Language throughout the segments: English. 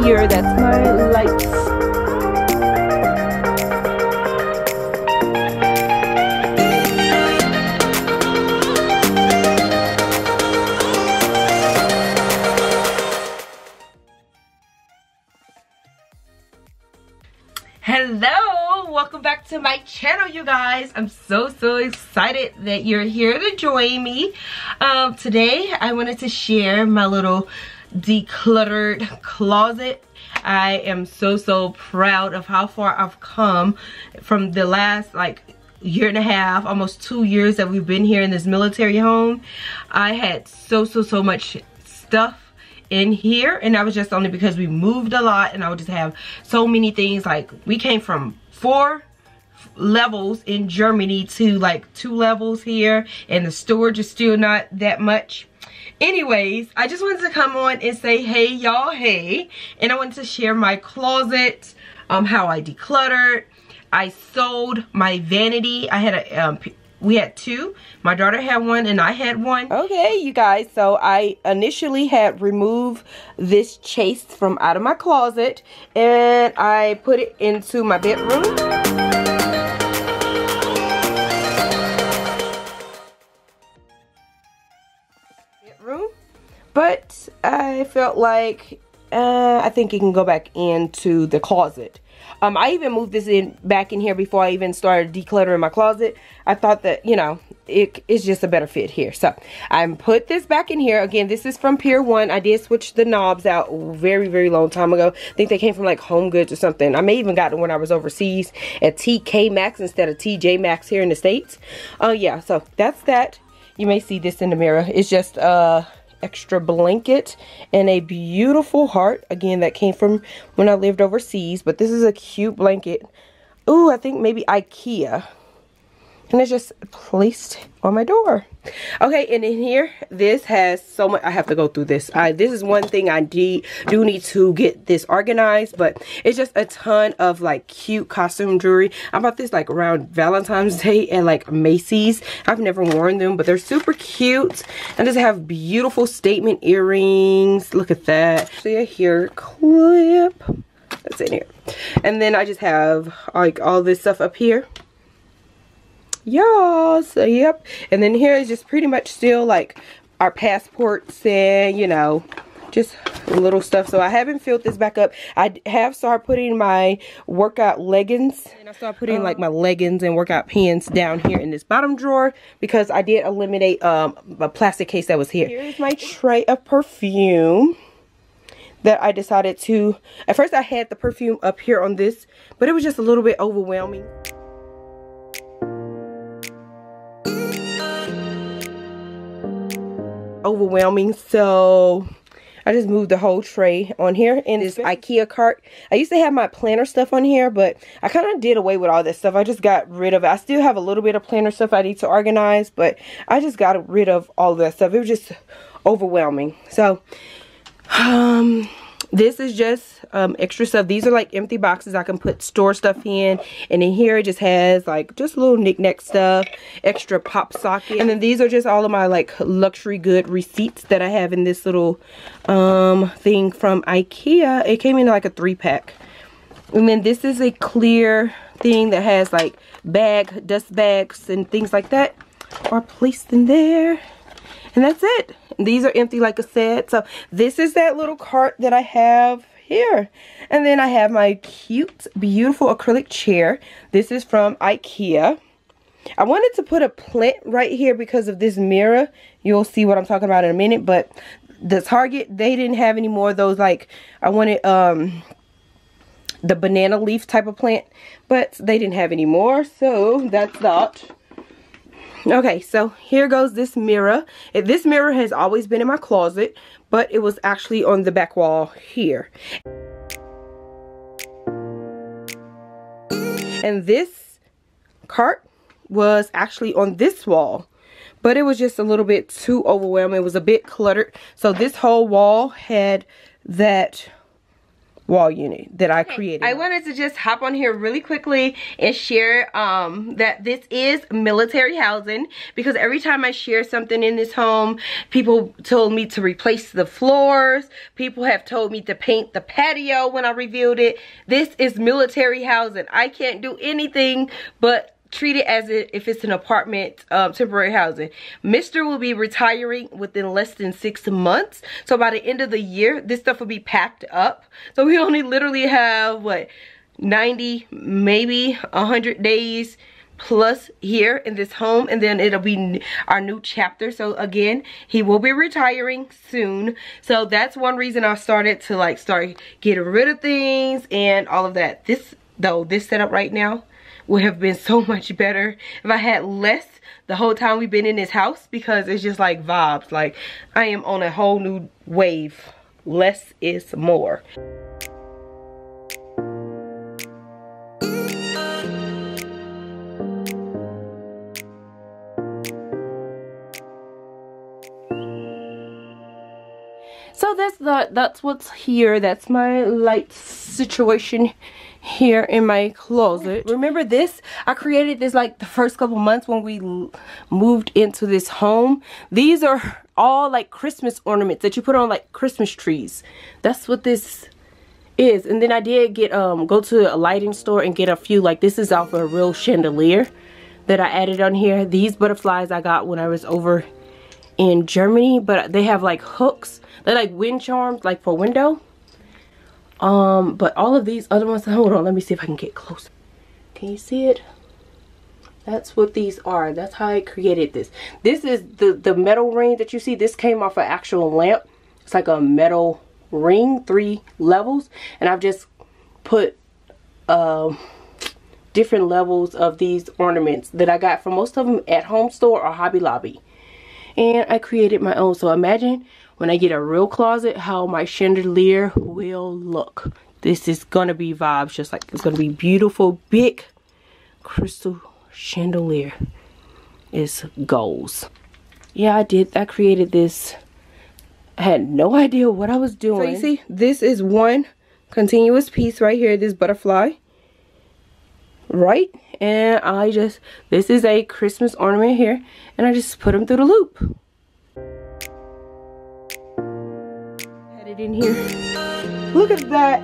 here. That's my lights. Hello, welcome back to my channel, you guys. I'm so excited that you're here to join me. Today I wanted to share my little decluttered closet. I am so proud of how far I've come from the last like year and a half, almost 2 years that we've been here in this military home. I had so much stuff in here, and that was just only because we moved a lot, and I would just have so many things. Like, we came from 4 levels in Germany to like 2 levels here, and the storage is still not that much. Anyways, I just wanted to come on and say hey y'all, hey, and I wanted to share my closet, how I decluttered. I sold my vanity. I had a we had 2. My daughter had 1 and I had 1. Okay, you guys, so I initially had removed this chase from out of my closet, and I put it into my bedroom. But I felt like I think it can go back into the closet. I even moved this back in here before I even started decluttering my closet. I thought that, you know, it's just a better fit here. So I put this back in here. Again, this is from Pier 1. I did switch the knobs out very long time ago. I think they came from like Home Goods or something. I may even got them when I was overseas at TK Maxx instead of TJ Maxx here in the States. Yeah, so that's that. You may see this in the mirror. It's just extra blanket and a beautiful heart, again, that came from when I lived overseas. But this is a cute blanket. Ooh, I think maybe IKEA, and it's just placed on my door. Okay, and in here, this has so much. I have to go through this. This is one thing I do need to get this organized, but it's just a ton of like cute costume jewelry. I bought this like around Valentine's Day at like Macy's. I've never worn them, but they're super cute. And just have beautiful statement earrings. Look at that. See a hair clip that's in here. And then I just have like all this stuff up here. Yes, yep. And then here is just pretty much still like our passports and, you know, just little stuff. So I haven't filled this back up. I have started putting my workout leggings, and I started putting like my leggings and workout pants down here in this bottom drawer, because I did eliminate a plastic case that was here. Here's my tray of perfume that I decided to, at first I had the perfume up here on this, but it was just a little bit overwhelming. So I just moved the whole tray on here in this IKEA cart. I used to have my planner stuff on here, but I kind of did away with all that stuff. I just got rid of it. I still have a little bit of planner stuff I need to organize, but I just got rid of all of that stuff. It was just overwhelming. So this is just extra stuff. These are like empty boxes I can put store stuff in. And in here it just has like just little knick-knack stuff, extra pop socket. And then these are just all of my like luxury good receipts that I have in this little thing from IKEA. It came in like a 3-pack. And then this is a clear thing that has like dust bags and things like that are placed in there. And that's it. These are empty, like I said. So this is that little cart that I have here. And then I have my cute, beautiful acrylic chair. This is from IKEA. I wanted to put a plant right here because of this mirror. You'll see what I'm talking about in a minute. But the Target, they didn't have any more of those. Like, I wanted the banana leaf type of plant, but they didn't have any more. So that's that. Okay, so here goes this mirror. This mirror has always been in my closet, but it was actually on the back wall here. And this cart was actually on this wall, but it was just a little bit too overwhelming. It was a bit cluttered. So this whole wall had that wall unit that I created. I wanted to just hop on here really quickly and share that this is military housing, because every time I share something in this home, people told me to replace the floors. People have told me to paint the patio when I reviewed it. This is military housing. I can't do anything but treat it as if it's an apartment, temporary housing. Mr. will be retiring within less than 6 months. So by the end of the year, this stuff will be packed up. So we only literally have, what, 90, maybe 100 days plus here in this home, and then it'll be our new chapter. So again, he will be retiring soon. So that's one reason I started to start getting rid of things and all of that. This setup right now would have been so much better if I had less the whole time we've been in this house, because it's just like vibes. Like, I am on a whole new wave. Less is more. So that's what's here. That's my light situation here in my closet. Remember this? I created this like the first couple months when we moved into this home. These are all like Christmas ornaments that you put on like Christmas trees. That's what this is. And then I did get go to a lighting store and get a few, like, this is off a real chandelier that I added on here. These butterflies I got when I was over in Germany, but they have like hooks. They're like wind charms, like for window. But all of these other ones, hold on, let me see if I can get closer. Can you see it? That's what these are. That's how I created this. This is the metal ring that you see. This came off an actual lamp. It's like a metal ring, 3 levels, and I've just put different levels of these ornaments that I got from most of them at Home Store or Hobby Lobby, and I created my own. So imagine when I get a real closet how my chandelier will look. This is gonna be vibes, just like it's gonna be beautiful, big crystal chandelier. It's goals. Yeah, I created this. I had no idea what I was doing. So you see, this is one continuous piece right here, this butterfly, right? And this is a Christmas ornament here, and I just put them through the loop. Had it in here. Look at that.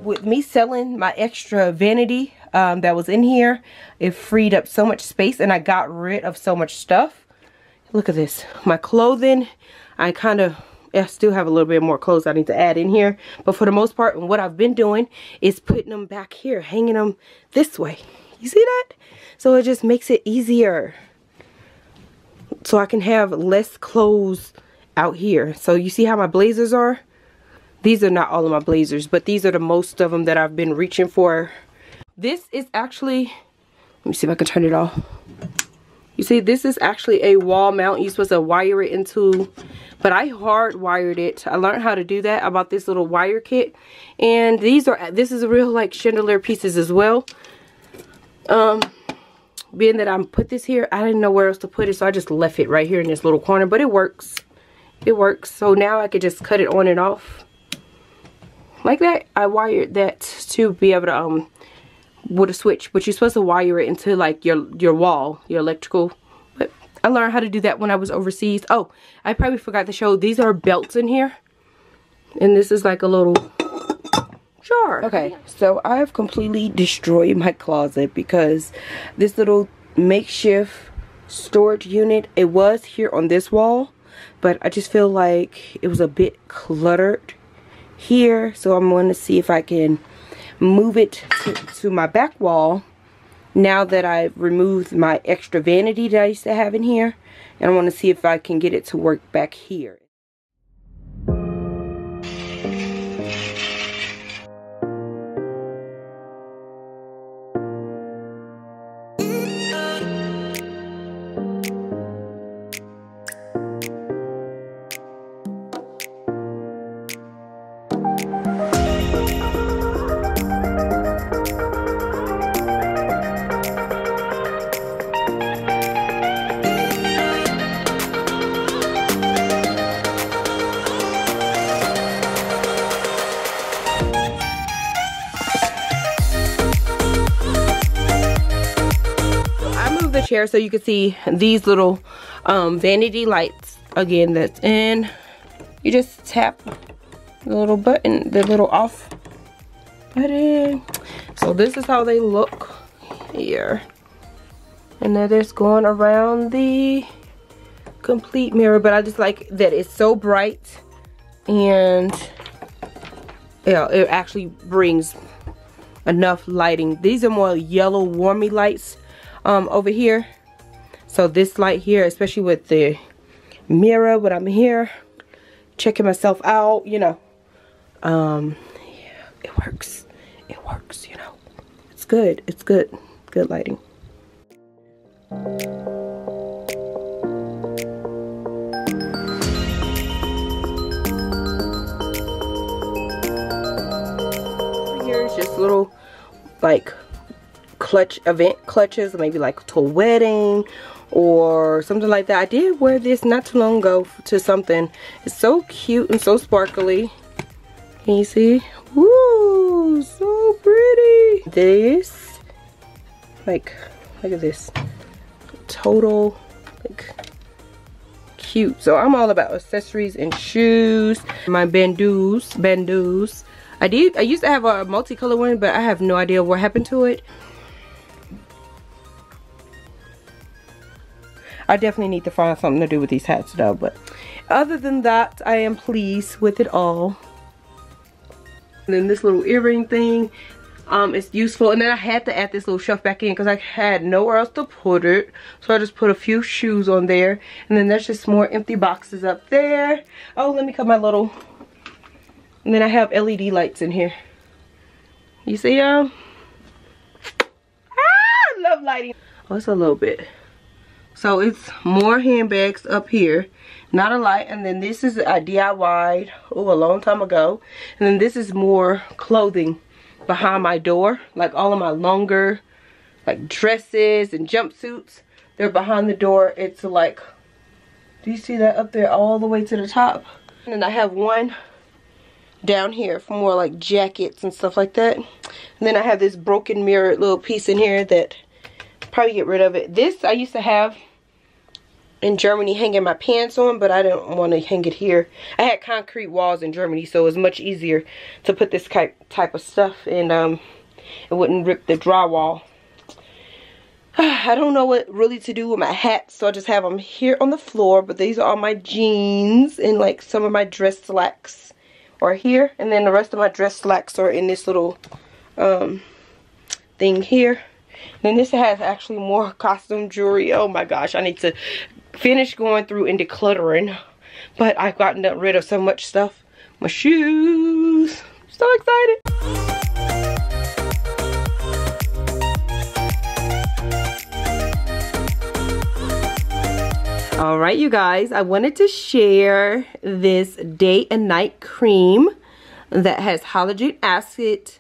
With me selling my extra vanity that was in here, it freed up so much space, and I got rid of so much stuff. Look at this. My clothing, I still have a little bit more clothes I need to add in here, but for the most part, what I've been doing is putting them back here, hanging them this way. You see that? So it just makes it easier, so I can have less clothes out here. So you see how my blazers are? These are not all of my blazers, but these are the most of them that I've been reaching for. This is actually, let me see if I can turn it off. You see, this is actually a wall mount. You're supposed to wire it into, but I hardwired it. I learned how to do that. I bought this little wire kit, and this is a real like chandelier pieces as well. Being that I put this here, I didn't know where else to put it, so I just left it right here in this little corner, but it works. It works. So now I could just cut it on and off like that. I wired that to be able to with a switch, but you're supposed to wire it into like your wall, your electrical. But I learned how to do that when I was overseas. Oh, I probably forgot to show, these are belts in here, and this is like a little jar. Okay, so I've completely destroyed my closet because this little makeshift storage unit, it was here on this wall, but I just feel like it was a bit cluttered here, so I'm going to see if I can move it to my back wall now that I've removed my extra vanity that I used to have in here, and I want to see if I can get it to work back here. chair so you can see these little vanity lights. Again, that's in. You just tap the little button, the little off button. So this is how they look here. And that is going around the complete mirror, but I just like that it's so bright, and yeah, it actually brings enough lighting. These are more yellow warmy lights over here. So this light here, especially with the mirror when I'm here checking myself out, you know, yeah, it works, you know, it's good, good lighting. Here's just little like event clutches, maybe like to a wedding or something like that. I did wear this not too long ago to something. It's so cute and so sparkly. Can you see? Woo, so pretty. This, like, look at this. Total, like, cute. So I'm all about accessories and shoes. My bandeaus. I used to have a multicolor one, but I have no idea what happened to it. I definitely need to find something to do with these hats though, but other than that, I am pleased with it all. And then this little earring thing, it's useful. And then I had to add this little shelf back in because I had nowhere else to put it. So I just put a few shoes on there. And then there's just more empty boxes up there. Oh, let me cut my little... And then I have LED lights in here. You see y'all? I love lighting. Oh, it's a little bit. So it's more handbags up here. Not a lot. And then this is I DIY'd a long time ago. And then this is more clothing behind my door. Like all of my longer like dresses and jumpsuits. They're behind the door. It's like, do you see that up there all the way to the top? And then I have one down here for more like jackets and stuff like that. And then I have this broken mirrored little piece in here that probably get rid of it. This I used to have in Germany hanging my pants on, but I didn't want to hang it here. I had concrete walls in Germany, so it was much easier to put this type of stuff, and it wouldn't rip the drywall. I don't know what really to do with my hats, so I just have them here on the floor, but these are all my jeans and like some of my dress slacks are here, and then the rest of my dress slacks are in this little thing here. Then this has actually more costume jewelry. Oh my gosh, I need to finish going through and decluttering, but I've gotten rid of so much stuff. My shoes, so excited. All right, you guys, I wanted to share this day and night cream that has hyaluronic acid,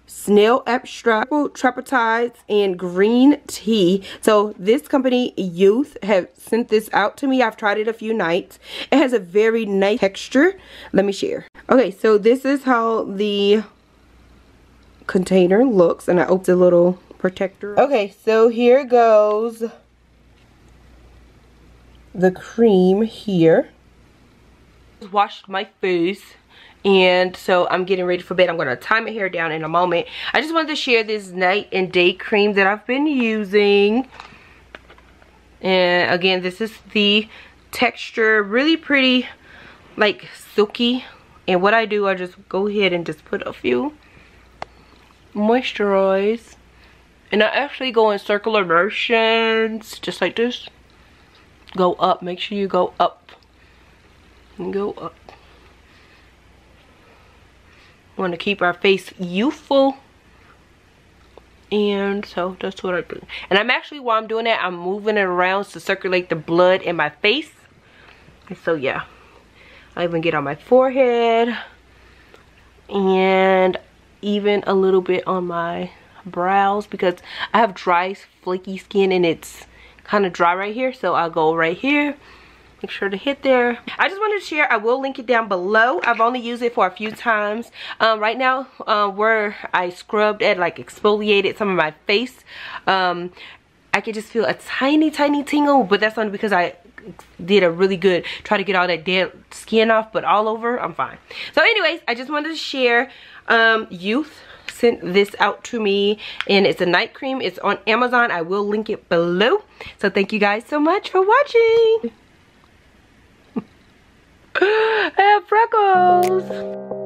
snail extract, tripotides, and green tea. So this company, Youth, have sent this out to me. I've tried it a few nights. It has a very nice texture. Let me share. Okay, so this is how the container looks, and I opened the little protector. Okay, so here goes the cream here. Washed my face, and so I'm getting ready for bed. I'm gonna tie my hair down in a moment. I just wanted to share this night and day cream that I've been using. And again, this is the texture, really pretty, like silky. And what I do, I just go ahead and just put a few moisturize, and I actually go in circular motions, just like this. Go up, make sure you go up and go up. Want to keep our face youthful, and so that's what I do. And I'm actually, while I'm doing that, I'm moving it around to circulate the blood in my face. And so yeah, I even get on my forehead and even a little bit on my brows, because I have dry flaky skin and it's kind of dry right here. So I'll go right here, make sure to hit there. I just wanted to share, I will link it down below. I've only used it for a few times. Right now, where I scrubbed and like exfoliated some of my face, I could just feel a tiny tingle, but that's only because I did a really good try to get all that dead skin off, but all over I'm fine. So anyways, I just wanted to share. Youth sent this out to me, and it's a night cream. It's on Amazon. I will link it below. So thank you guys so much for watching. I have freckles.